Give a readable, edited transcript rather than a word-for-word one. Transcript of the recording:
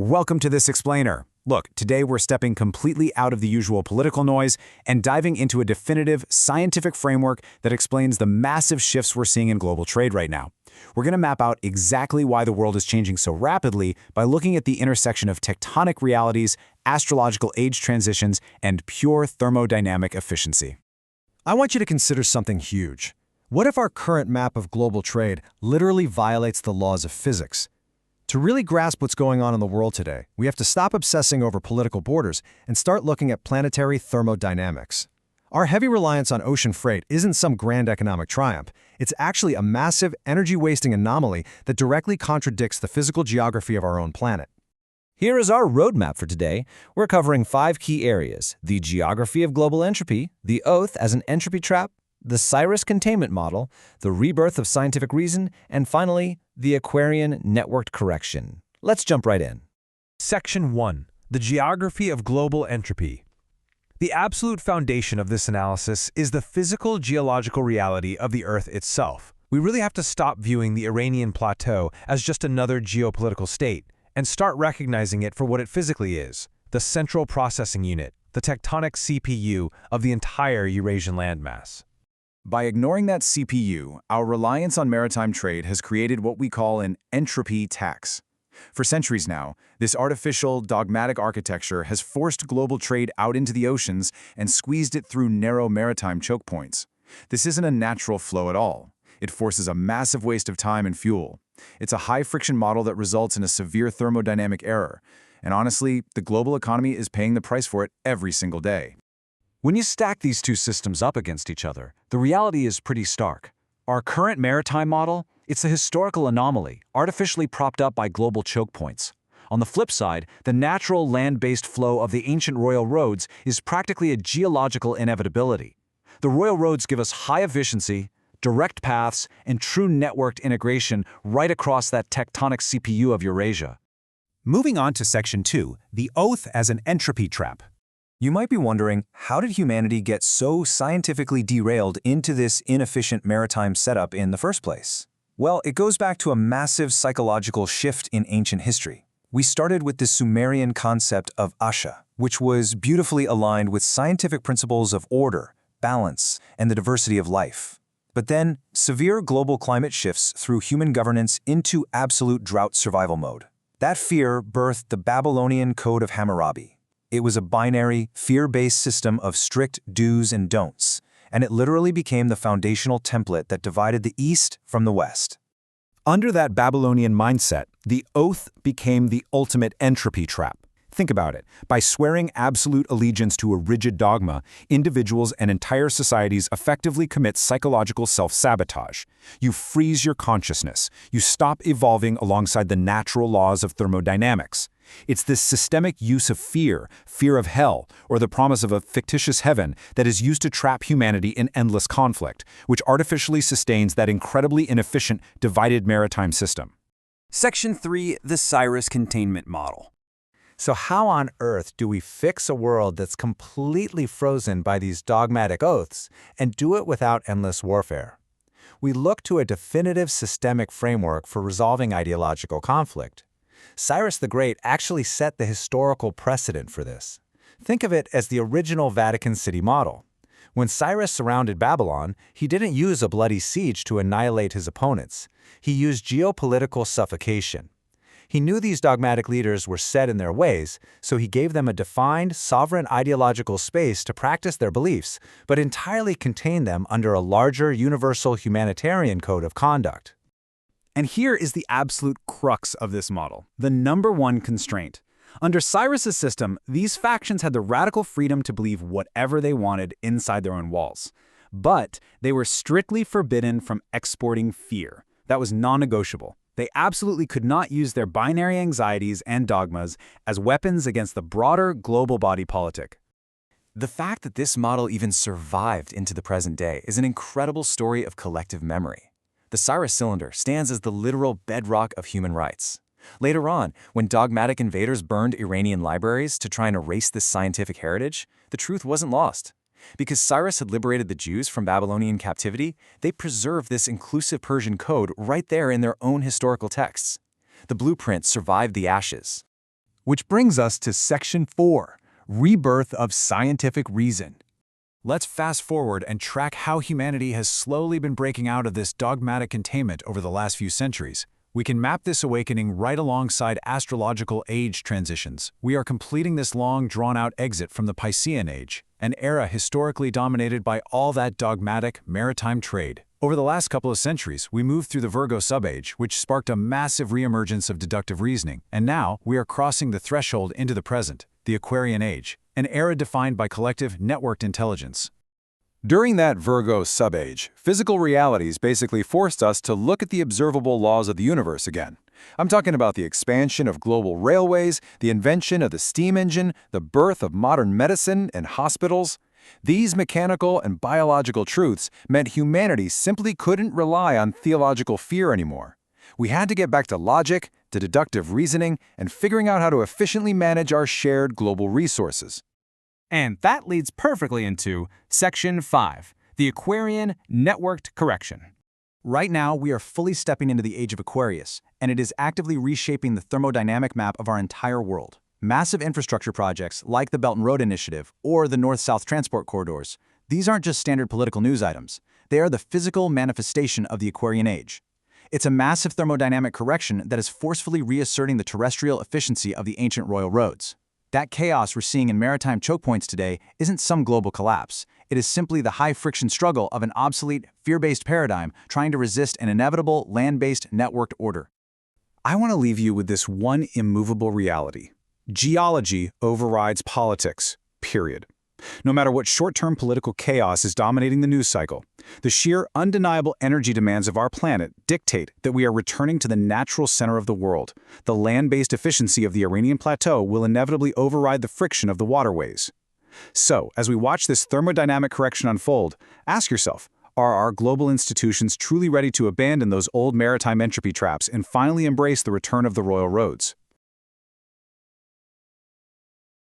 Welcome to this explainer. Look, today we're stepping completely out of the usual political noise and diving into a definitive scientific framework that explains the massive shifts we're seeing in global trade right now. We're going to map out exactly why the world is changing so rapidly by looking at the intersection of tectonic realities, astrological age transitions, and pure thermodynamic efficiency. I want you to consider something huge. What if our current map of global trade literally violates the laws of physics? To really grasp what's going on in the world today, we have to stop obsessing over political borders and start looking at planetary thermodynamics. Our heavy reliance on ocean freight isn't some grand economic triumph. It's actually a massive, energy-wasting anomaly that directly contradicts the physical geography of our own planet. Here is our roadmap for today. We're covering 5 key areas: the geography of global entropy, the oath as an entropy trap, the Cyrus containment model, the rebirth of scientific reason, and finally, the Aquarian networked correction. Let's jump right in. Section 1. The geography of global entropy. The absolute foundation of this analysis is the physical geological reality of the Earth itself. We really have to stop viewing the Iranian plateau as just another geopolitical state and start recognizing it for what it physically is: the central processing unit, the tectonic CPU of the entire Eurasian landmass. By ignoring that CPU, our reliance on maritime trade has created what we call an entropy tax. For centuries now, this artificial, dogmatic architecture has forced global trade out into the oceans and squeezed it through narrow maritime choke points. This isn't a natural flow at all. It forces a massive waste of time and fuel. It's a high-friction model that results in a severe thermodynamic error. And honestly, the global economy is paying the price for it every single day. When you stack these two systems up against each other, the reality is pretty stark. Our current maritime model, it's a historical anomaly, artificially propped up by global choke points. On the flip side, the natural land-based flow of the ancient royal roads is practically a geological inevitability. The royal roads give us high efficiency, direct paths, and true networked integration right across that tectonic CPU of Eurasia. Moving on to Section 2, the oath as an entropy trap. You might be wondering, how did humanity get so scientifically derailed into this inefficient maritime setup in the first place? Well, it goes back to a massive psychological shift in ancient history. We started with the Sumerian concept of Asha, which was beautifully aligned with scientific principles of order, balance, and the diversity of life. But then, severe global climate shifts threw human governance into absolute drought survival mode. That fear birthed the Babylonian Code of Hammurabi. It was a binary, fear-based system of strict do's and don'ts, and it literally became the foundational template that divided the East from the West. Under that Babylonian mindset, the oath became the ultimate entropy trap. Think about it. By swearing absolute allegiance to a rigid dogma, individuals and entire societies effectively commit psychological self-sabotage. You freeze your consciousness. You stop evolving alongside the natural laws of thermodynamics. It's this systemic use of fear of hell, or the promise of a fictitious heaven that is used to trap humanity in endless conflict, which artificially sustains that incredibly inefficient, divided maritime system. Section 3. The Cyrus containment model. So how on earth do we fix a world that's completely frozen by these dogmatic oaths and do it without endless warfare? We look to a definitive systemic framework for resolving ideological conflict. Cyrus the Great actually set the historical precedent for this. Think of it as the original Vatican City model. When Cyrus surrounded Babylon, he didn't use a bloody siege to annihilate his opponents. He used geopolitical suffocation. He knew these dogmatic leaders were set in their ways, so he gave them a defined, sovereign ideological space to practice their beliefs, but entirely contained them under a larger, universal humanitarian code of conduct. And here is the absolute crux of this model, the #1 constraint. Under Cyrus's system, these factions had the radical freedom to believe whatever they wanted inside their own walls. But they were strictly forbidden from exporting fear. That was non-negotiable. They absolutely could not use their binary anxieties and dogmas as weapons against the broader global body politic. The fact that this model even survived into the present day is an incredible story of collective memory. The Cyrus cylinder stands as the literal bedrock of human rights. Later on, when dogmatic invaders burned Iranian libraries to try and erase this scientific heritage, the truth wasn't lost. Because Cyrus had liberated the Jews from Babylonian captivity, they preserved this inclusive Persian code right there in their own historical texts. The blueprint survived the ashes. Which brings us to Section 4, Rebirth of Scientific Reason. Let's fast forward and track how humanity has slowly been breaking out of this dogmatic containment over the last few centuries. We can map this awakening right alongside astrological age transitions. We are completing this long, drawn-out exit from the Piscean Age, an era historically dominated by all that dogmatic maritime trade. Over the last couple of centuries, we moved through the Virgo subage, which sparked a massive reemergence of deductive reasoning, and now we are crossing the threshold into the present, the Aquarian Age, an era defined by collective, networked intelligence. During that Virgo subage, physical realities basically forced us to look at the observable laws of the universe again. I'm talking about the expansion of global railways, the invention of the steam engine, the birth of modern medicine and hospitals. These mechanical and biological truths meant humanity simply couldn't rely on theological fear anymore. We had to get back to logic, to deductive reasoning, and figuring out how to efficiently manage our shared global resources. And that leads perfectly into Section 5, the Aquarian Networked Correction. Right now, we are fully stepping into the age of Aquarius, and it is actively reshaping the thermodynamic map of our entire world. Massive infrastructure projects like the Belt and Road Initiative or the North-South transport corridors, these aren't just standard political news items. They are the physical manifestation of the Aquarian Age. It's a massive thermodynamic correction that is forcefully reasserting the terrestrial efficiency of the ancient royal roads. That chaos we're seeing in maritime choke points today isn't some global collapse. It is simply the high-friction struggle of an obsolete, fear-based paradigm trying to resist an inevitable, land-based, networked order. I want to leave you with this one immovable reality. Geology overrides politics, period. No matter what short-term political chaos is dominating the news cycle, the sheer, undeniable energy demands of our planet dictate that we are returning to the natural center of the world. The land-based efficiency of the Iranian plateau will inevitably override the friction of the waterways. So, as we watch this thermodynamic correction unfold, ask yourself, are our global institutions truly ready to abandon those old maritime entropy traps and finally embrace the return of the royal roads?